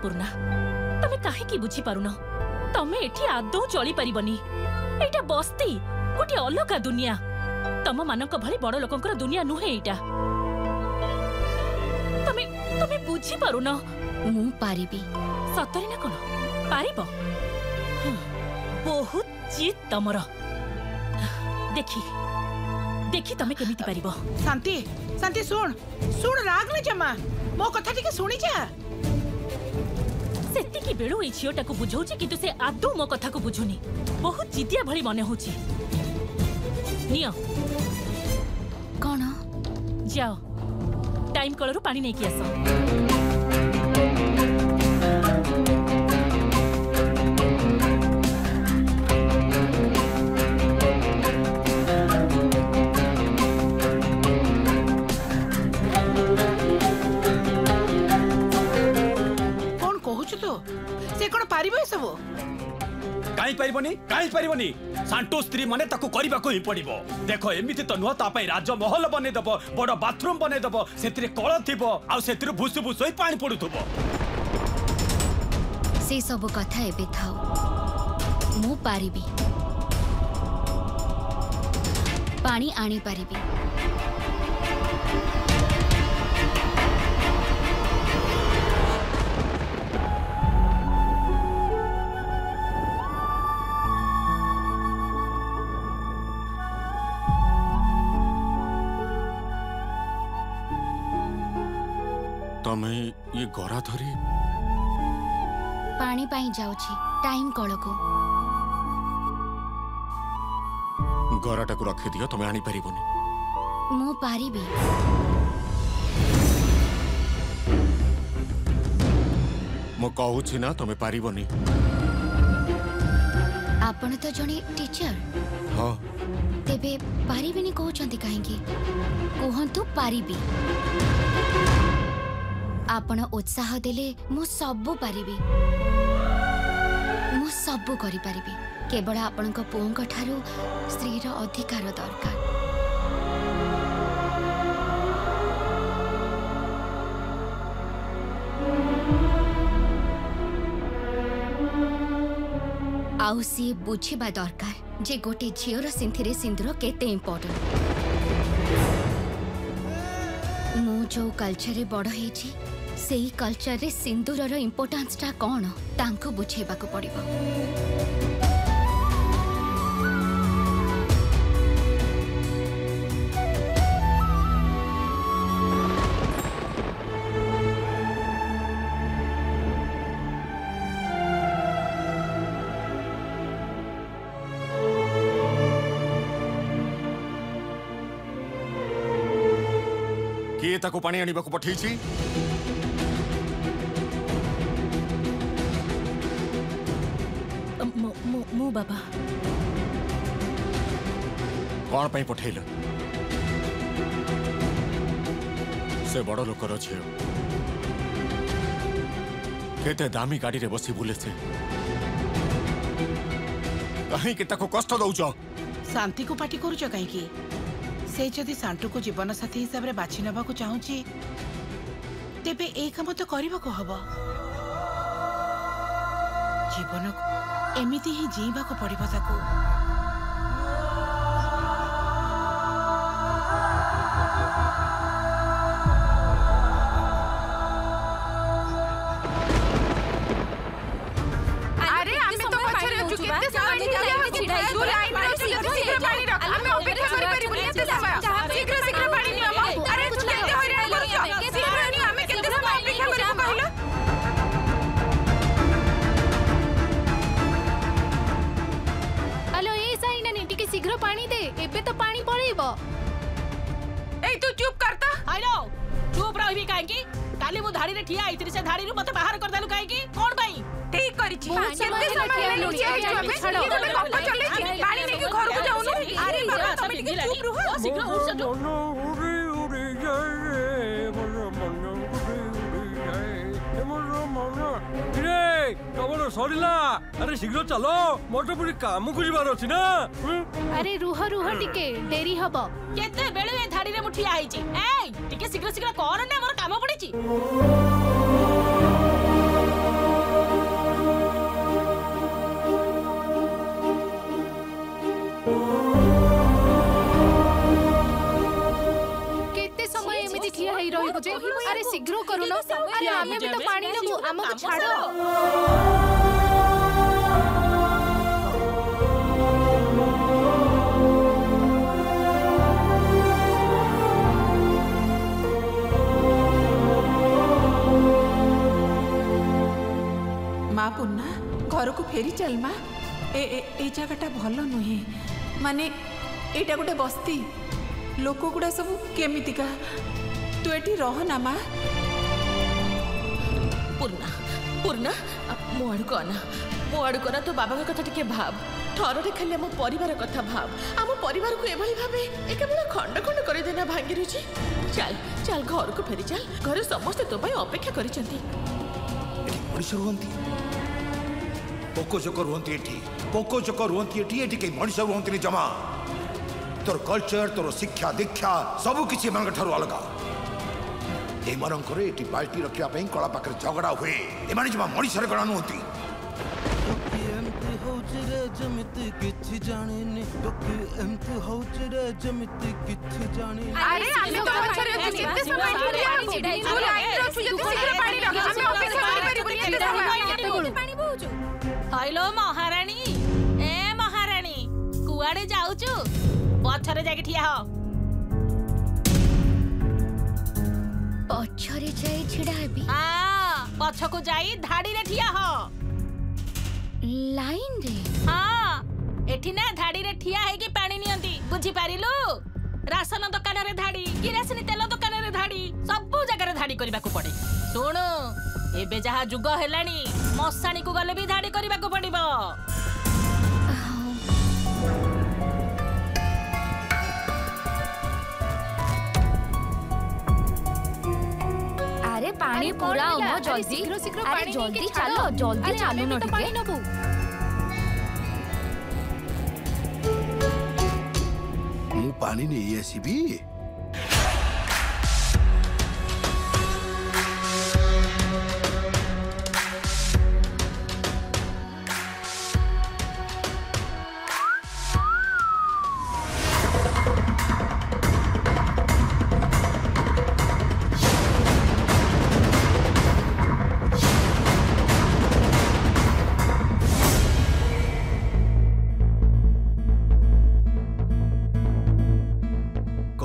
अन्नपूर्णा तमे काहे की बुझी पारुन तमे एठी आदौ चली परिबनी एटा बस्ती गोटे अलगा दुनिया तम मानक भली बड़ लोकंकर दुनिया नुहे एटा तमे तमे बुझी पारुन मु पारिबी सतरे ना कोन पारिबो बहुत जीत तमर देखी देखी तमे केमिति पारिबो शांति शांति सुन सुन राग न जमा मो कथा टिके सुनी जा सेति की बेळु ए झियोटा को बुझौची किंतु से आदौ मो कथा को बुझुनी बहुत जिदिया भली मने होची नियो कोन जाओ टाइम कलरु पानी नै की आसो पारिबनी सांटो स्त्री माने ताको करबा को ही पड़िबो देखो एमिति तो नुह ता पई राजमहल बने दबो बड़ बाथरूम बने दबो सेतिरे कळ थिबो आ सेतिरे भुसु भुसु पानी पडुथबो से सब कथा एबे थाओ मु पारिबी पानी आनी पारिबी तमे ये गरा धरी पानी पाई जाउछि टाइम कळको गराटा को रखि दियो तमे आनी परिबोनी मु पारिबी मो कहूछि ना तमे पारिबोनी आपण तो जणे टीचर हां तेबे पारिबिनी कहउचंती काहेकी कहंतु पारिबी आपण उत्साह देले मु सबु पारिबी मु सबु करि पारिबी केवल आपणक पुओंक ठारू स्त्रीर अधिकार दरकार आउ सी बुझिबा दरकार जे गोटे झियोर सिंथिरे सिंदूर केते इम्पोर्टेंट मु जो कल्चर बड़ हेछि सेही कल्चर रे सिंदूरर इम्पोर्टेंस टा कोन तांको बुझेबा को पड़िबो किए ताको पानी आनिबा को पठेछि मु बाबा कौन पाई पठेल से बड़ लोकर झियो केते दामी गाड़ी रे बसी बुले से कहीं के ताको कष्ट दउछ शांति को पार्टी करूछ कहीं की से जदि सांटू को जीवन साथी हिसाब रे बाछि नबा को चाहूची तेबे ए काम तो करबा को हबो जीवन एमिति ही जीवा को पड़िबो ताको अरे हमें तो पछरे छु केते समय छिड़ा दू लाइन रे शीघ्र पानी रख हमें अपेक्षा करि परिबुनी एते समय शीघ्र पानी नि हम अरे तू केते होय रे करू शीघ्र नि हमें केते समय अपेक्षा करिबो कहलो शीघ्र पानी दे एबे तो पानी पड़ेबो ए तू चुप करता आइलो चुप रहबी काहे की काली मु धाड़ी रे ठिया आइतरी से धाड़ी रु मते बाहर कर देलु काहे की कोन भाई ठीक करी छी केते समय ले लुचिया हमें छड़ो तोने कप्पा चले छी पानी लेके घर को जाउनु अरे बाबा तमे टिके चुप रहो शीघ्र उठ जा उड़ी उड़ी जाए रे कबनो सरिला अरे शीघ्र चलो मोटो पुरी काम करिवार अछि ना अरे रुह रुह टिके देरी हबो केते बेले ए धाड़ी रे मु ठिया आइची ए टिके शीघ्र शीघ्र कर ना मोर काम पड़ी छी नबु जे अरे शीघ्र करूनो अरे आमे भी तो पानी नबु हमको छाड़ो माँ पुन्ना घर को फेरी चल माँ ए जगटा भल नुहे माने एटा गोटे बस्ती लोक गुड़ा सब केमितिका तू एटी रह ना माँ पूर्णा पूर्णा मो आड़ को आना मो आड़ को ना तो बाबा कथा टिके भाव थरटे खाली आम परिवार कथा भाव आम परिवार को एभली भाबे एकेबेला खंड खंड कर देना भांगी रुची चल चल घर को फेरी चल घर समस्त तो भाई अपेक्षा करिसंती मनुष्य रुहंती पोको चोकर रुहंती एठी पोको चोकर रुहंती एठी एठी के मनुष्य रुहंती जमा तोर कल्चर तोर शिक्षा दीक्षा सब किसी मान ठारू अलगा एमानकर एठी बाल्टी रखिया पई कला पाकर झगड़ा हुए एमाने जमा मनुष्य गणा नुहंती अरे आमे तो पछरे अछि केते समय छिड़ी तू लाइन रो छु जति शीघ्र पानी रख आमे अपेक्षा करि परिबो केते समय पानी बहुचु हेलो महारानी ए महारानी कुआडे जाउचु पछरे जाके ठिया हो पछरे जाई छिड़ा हेबी हां पछको जाई धाडी रे ठिया हो लाइन रे हां एठी ना धाडी रे ठिया हे कि पानी नियंती बुझी पारिलु राशन दुकान रे धाडी किरासिनी तेल दुकान रे धाडी सब जगह रे धाडी करबा को पड़े सुन एबे जहा जुग हेलानी मसानी को गले भी धाडी करबा को पड़िबो अरे पानी पूरा ओमो जल्दी अरे जल्दी चलो जल्दी चालू न पानी नबु मु पानी नहीं आसीबी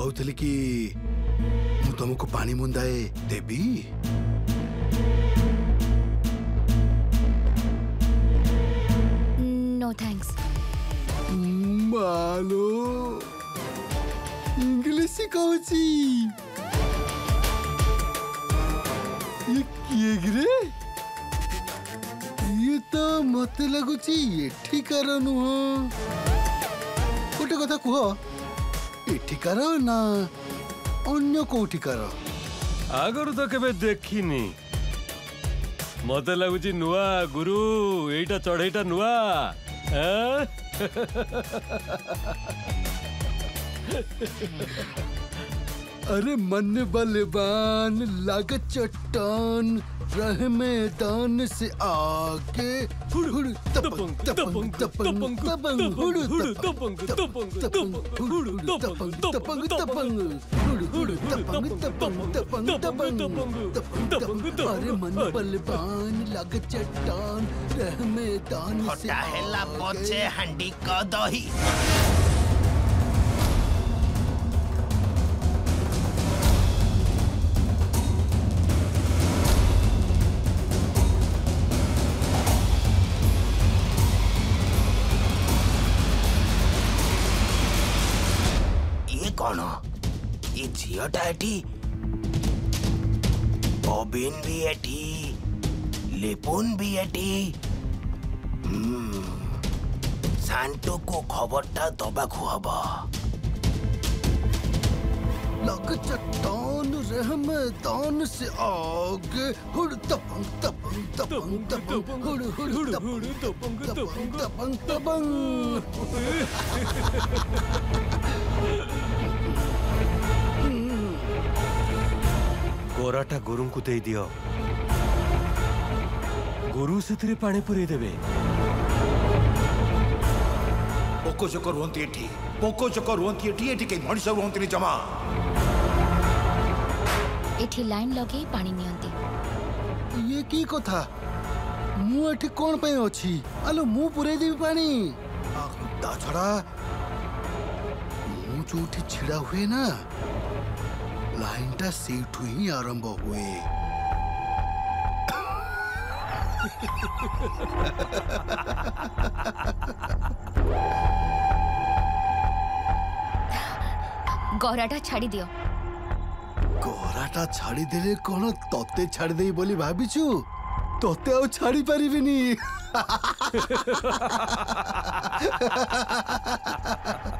कहूली कि मु तुमको पानी मुंदाए देवी नो थैंक्स मालो इंग्लिश कहूची ये किए गिरे ये तो मत लगुची एठिकार नुह गोटे कथा कह एठिकार ना अन्य कोठिकार आगरु तो केबे देखिनी मते लागुची नुआ गुरु एटा चढ़ेटा नुआ अरे मन बलवान लागत चट्टान रह मैदान से आके हुड़ तपंग तपंग तपंग तपंग हुड़ तपंग तपंग तपंग हुड़ तपंग तपंग तपंग हुड़ तपंग तपंग तपंग तपंग तपंग अरे मन बलवान लागत चट्टान रह मैदान से हेला पछे हंडी क दही कौन ये झीटा एठी बॉबिन भी एठी लिपुन भी एठी सांटो को खबरटा दबा को हबा लग चट्टान रह मैदान से आगे हुड़ तपंग तपंग तपंग तपंग हुड़ हुड़ तपंग तपंग तपंग तपंग गोराटा गुरु को दे दियो गुरु से पानी पुरे देवे पोको चोकर रुहंती एठी पोको चोकर रुहंती एठी एठी के मनुष्य रुहंती जमा एठी लाइन लगे पानी नियंती। ये की कथा मु एठी कोन पे अछि आलो मु पुरे देबी पानी ता छड़ा मु जोठी छिड़ा हुए ना लाइन टा सेठु ही आरंभ हुए। गौराटा छाड़ी दियो। गौराटा छाड़ी देले कोन तते छाड़ी देई बोली भाबिछु तते आ छाड़ी परिबिनी।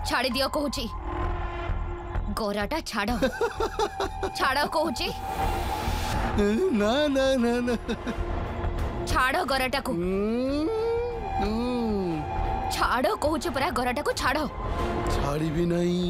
छाड़ी दियो कहूची। गौराटा छाड़ो छाड़ो कहूची। ना ना ना ना छाड़ो गौराटा को। छाड़ो कहूची परा गौराटा को छाड़ो। छाड़ी भी नहीं।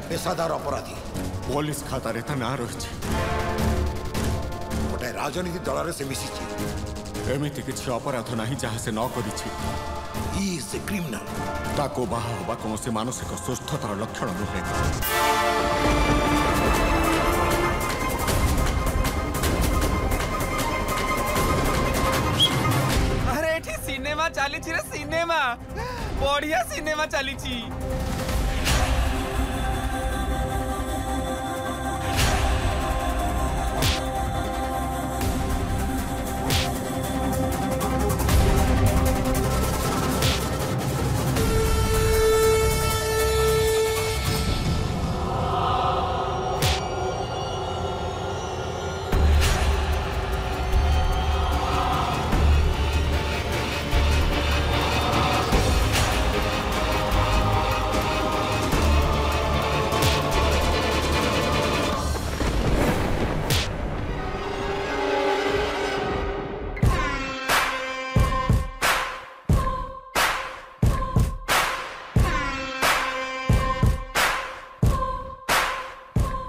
पेशादार अपराधी पुलिस खाता रे ता ना रही गोटे राजनीति दल से मिसी एमिति किछि अपराध नाही जहाँ से न करिछि। He is a criminal. ताको बाहा होबा कौनसी मानसिक सुस्थतार लक्षण नुहे। अरे एठी सिनेमा चली रे सिनेमा बढ़िया सिनेमा चली।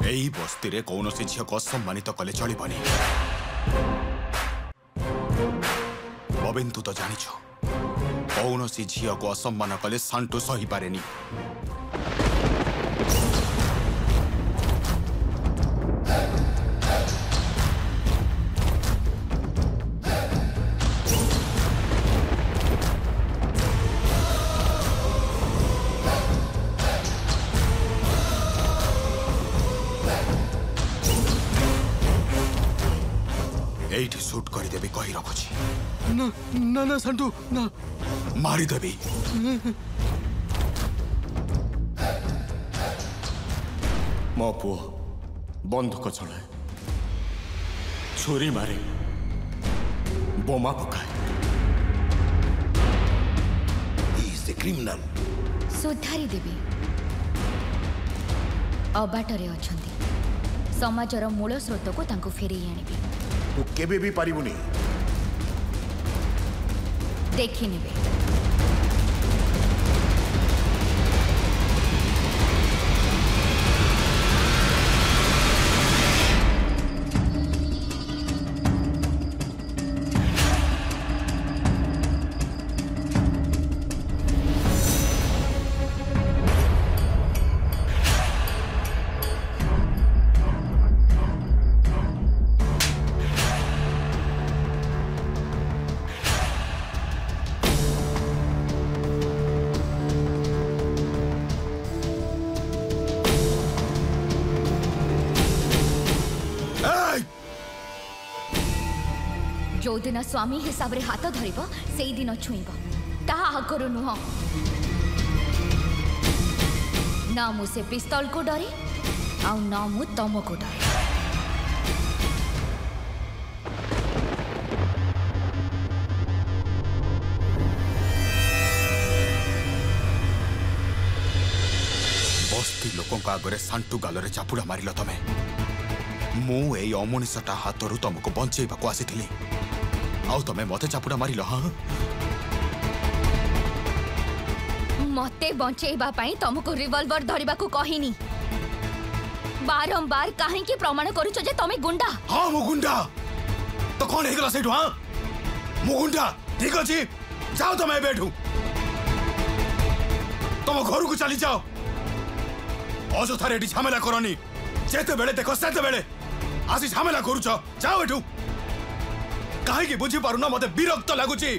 एही बस्ती रे कौनसी झील को सम्मानित कले चलिबनी। बबिन तू तो जानिछ कौनसी झील को असम्मान कले सांटू सही पारेनी। एठी शूट कर देबे कहि रखुछि। ना ना ना संटू ना मारी देबे। मो पुओ बंदूक चलाए छुरी मारे बोमा पकाए। He is a criminal. सुधारी देबी अबाटरे अछंती समाजर मूल स्रोत को तांको फेरी आनिबी। तू केबे भी पारिबुनी। देखि नेबे। जो दिन स्वामी हिसाब रे हाथ धरिब सेई दिन छुईब ता आगरो नुह ना मु से पिस्तौल को डरे आउ ना मु तुमको डरे। बस्ती लोकों का आगरे सांटू गालरे चापुड़ा मारिल तमे मु ए अमनिषटा हाथरू तुमको बंचेबाको आसीथिली आउ तमे मते चापुड़ा मारिल। हां मते बंचेबा पई तुमको रिवॉल्वर धरिबा को कहिनी बारंबार काहे की प्रमाण करूछ जे तमे गुंडा। हां मु गुंडा तो कोन हेगला सेठु। हां मु गुंडा ठीक अछि जाओ तमे बैठू तुम घर को चली जाओ अजथारे एटी झमेला करनी जेते बेले देखो सेते बेले आसी झमेला करूछ जाओ एठू काहे की बुझी पारुना मते विरक्त लागुची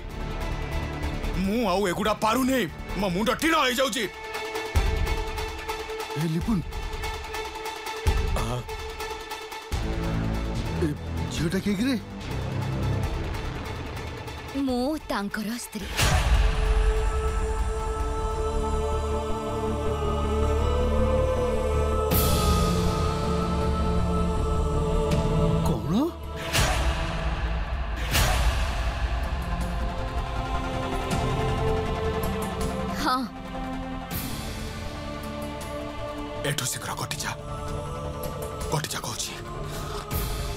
मु आउ एगुडा पारुनी मो मुंड टीना होई जाउची। ए लिपुन ए झियोटा के रे मो तांकर स्त्री एठू शीघ्र कटिजा कहूँ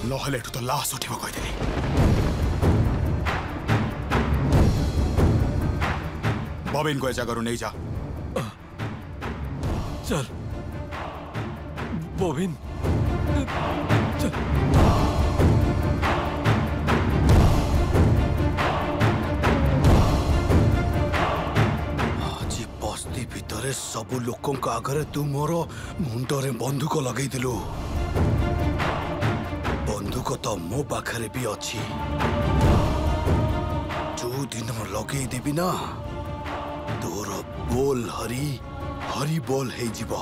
नहले एठू तो लाश उठिब कहदेली। बबिन को ए जगह नहीं जा चल बबिन चल। भितरे सबु लोकों का आगरे तू मोर मुंडरे बंदूक लगे दिलु बंदूक तो मो पाखरे भी अच्छी जो दिन लगे देबी ना तोर बोल हरी हरी बोल हे जीव।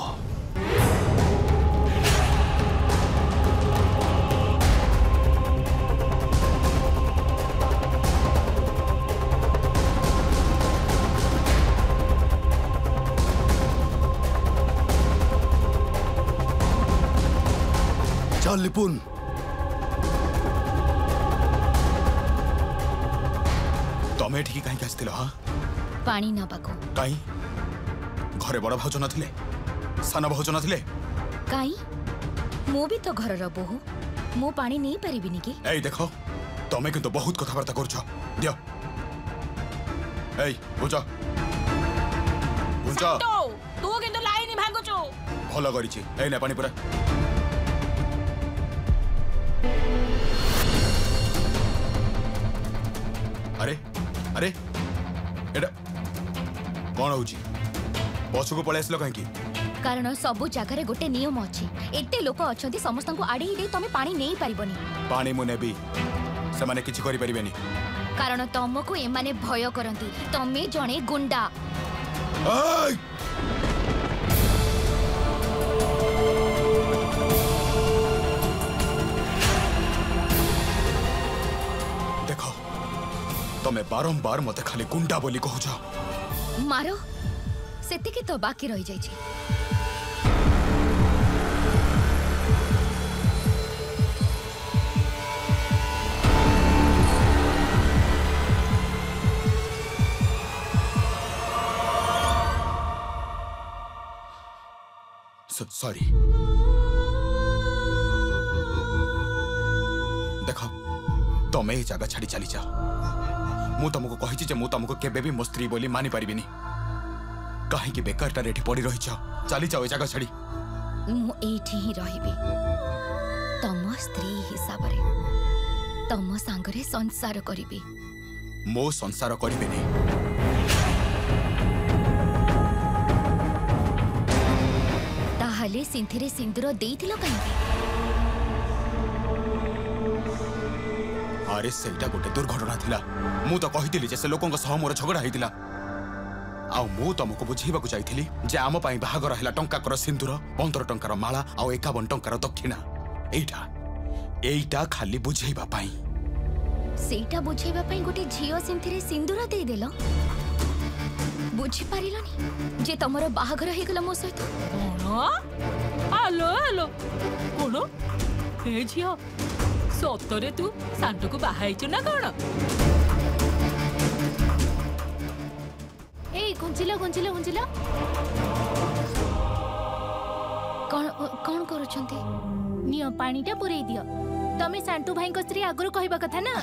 चल लिपुन तमे ठीक कहीं आसथिल। हां पानी ना बाको कहीं घरे बड़ भाउज नथिले सान भाउज नथिले काई मो भी तो घर रो बोहू मो पानी नहीं परिबिनी की। एई देखो तमे किंतु बहुत कथाबार्ता करछ दियो एई बुझा बुझा तू किंतु लाइन भांगुचो भलो करिछि एई ने पानी पूरा अरे अरे एडा कौन हो पछ को पळे आसलो कहीं कारण सबु जगह गोटे नियम अच्छी एते लोक अछंती समस्त को आड़ी दे तमे पानी नहीं पारिबनी। पानी मु नेबी से माने किछि करि परिबेनी कारण तुमको एमाने भय करंती तमे जणे गुंडा। देखो तमे बारंबार मते खाली गुंडा बोली कहूछ मारो सेतिके तो बाकी रही जाई छी। सॉरी देखो तमे ये जगह छाड़ी चली जाओ मु तुमको कही जे मु तुमको केबे भी मो स्त्री बोली मानी परिबिनी कहीं कि बेकारटा रेठी पड़ी रही चली जाओ ए जगह छाड़ी। मु एठी ही रहिबी तम स्त्री हिसाब रे तम सांगरे संसार करिबी मो संसार करिबेनी ताहले सिंथिरे सिंदूर देइथिलो काहे। अरे सेटा गोटे दुर्घटना थिला मु तो कहितिली जे से लोकन सह मोर झगड़ा हेतिला आ मु तुमको बुझेबा को चाहथिली जे आम पई बाहागर हैला टंका कर सिंदूर 15 टंकार माला आ 51 टंकार दक्षिणा एइटा खाली बुझेबा पई सेटा बुझेबा पई गोटे झियो सिंथिरे सिंदूर देई देलो बुझी पारिलनी जे तमरो बाहागर हे गेला मो सहित कोन आलो आलो कोन हे झियो सतरे तू सांटू को बाहाइछु ना कोन ए गुंजिलो गुंजिलो गुंजिलो कौन कौन करूछंती नियो पानीटा पुरेई दियो तमे सांटू भाई को स्त्री आगुरु कहबा कथा ना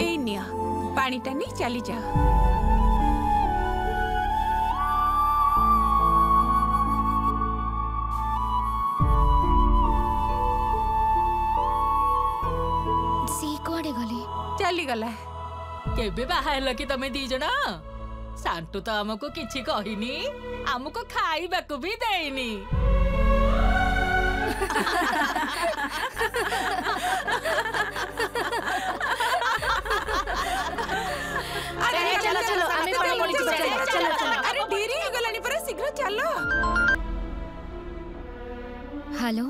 ए निया पानीटा नहीं चली जा चली गला केबे बाहाइल कि तमे दी जण सांटू तो हमको किछि कहिनी हमको खाइबा को भी देइनी अरे चलो चलो हमें पड़ी पड़ी चलो चलो अरे देरी हो गलानी पर शीघ्र चलो हेलो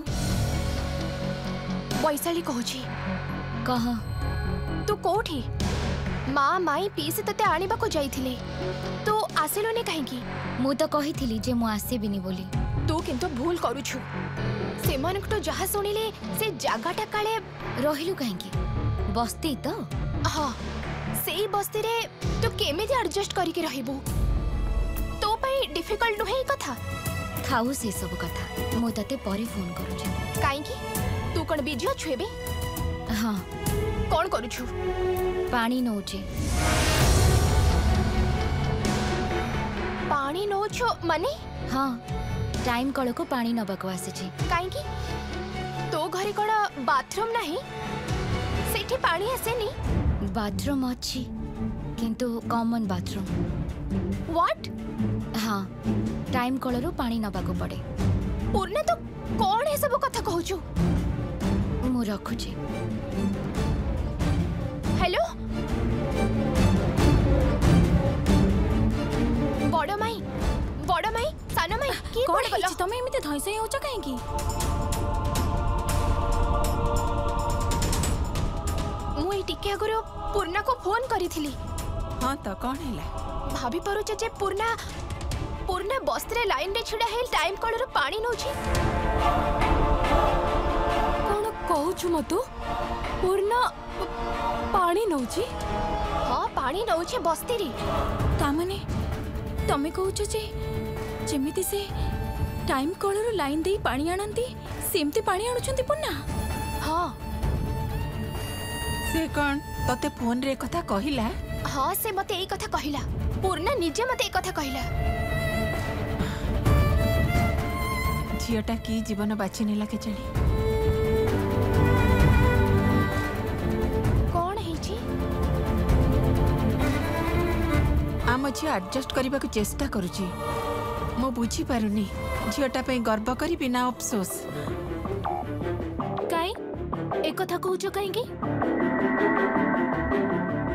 वैशाली कहूची कह तू कोठी माँ माई पीसी तते आनिबा को जाइथिले तू आसिलोनी काहेकी मु तो कहिथिली जे मु आसेबिनी बोली तू किंतु भूल करूछु सेमानक तो जहा सुनिले से जागाटा काले रहिलु काहेकी बस्ती तो हां सेई बस्ती रे तू केमिति एडजस्ट करिके रहिबू तो पई डिफिकल्ट नहे कथा थाउ से सब कथा मु तते परे फोन करूछु काहेकी तू कोन बिजी छुबे हां कौन करूछु पानी नौचे पानी नौछो माने हाँ टाइम कल को पानी नबाको आसीछि काहेकी तो घरे कोन बाथरूम नाही सेठी पानी आसेनी बाथरूम अछि किंतु कॉमन बाथरूम व्हाट हाँ टाइम कल रो पानी नबाको पड़े पूर्ण तो कौन है सब कथा कहूछु मु रखुछि हेलो बड़ माई सानो माई की कोन हिची तमे एमिते धैसई होछ काहे की मुई टिके अगरो पूर्णा को फोन करिथिली हां त कोन हैला भाभी परुछ जे पूर्णा बस्त्रे लाइन रे छिडा हेल टाइम कल रो पानी नौछि कोन कहूछु मतो पूर्णा पानी नौछि हां पानी नौछि बस्ती रे ता माने तमे कहूछु जे जेमिति से टाइम कलर लाइन दे पानी आनंती सेमती पानी आनुछंती पुन्ना हां से कोन तते फोन रे कथा कहिला हां से मते एई कथा कहिला पूर्णा निजे मते एई कथा कहिला झियटा की जीवन बाची नेला के चली कौन हेची आम झी एडजस्ट करबा को चेष्टा करूची मो बुझी पारुनी झियटा पे गर्व करी बिना अफसोस काई एक कथा कहूछ काहेकी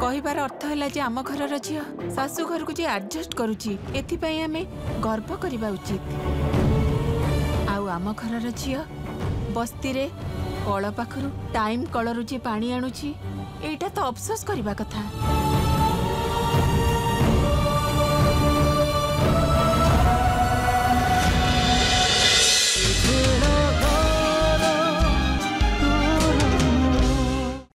कहिबार अर्थ हैला जे आम घरर झियो सासु घर को जे एडजस्ट करूची एथि पई हमें गर्व करबा उचित आउ आम घरर झियो बस्ती रे कल पाखरु टाइम कलरु जे पानी आनुची एटा तो अफसोस करबा कथा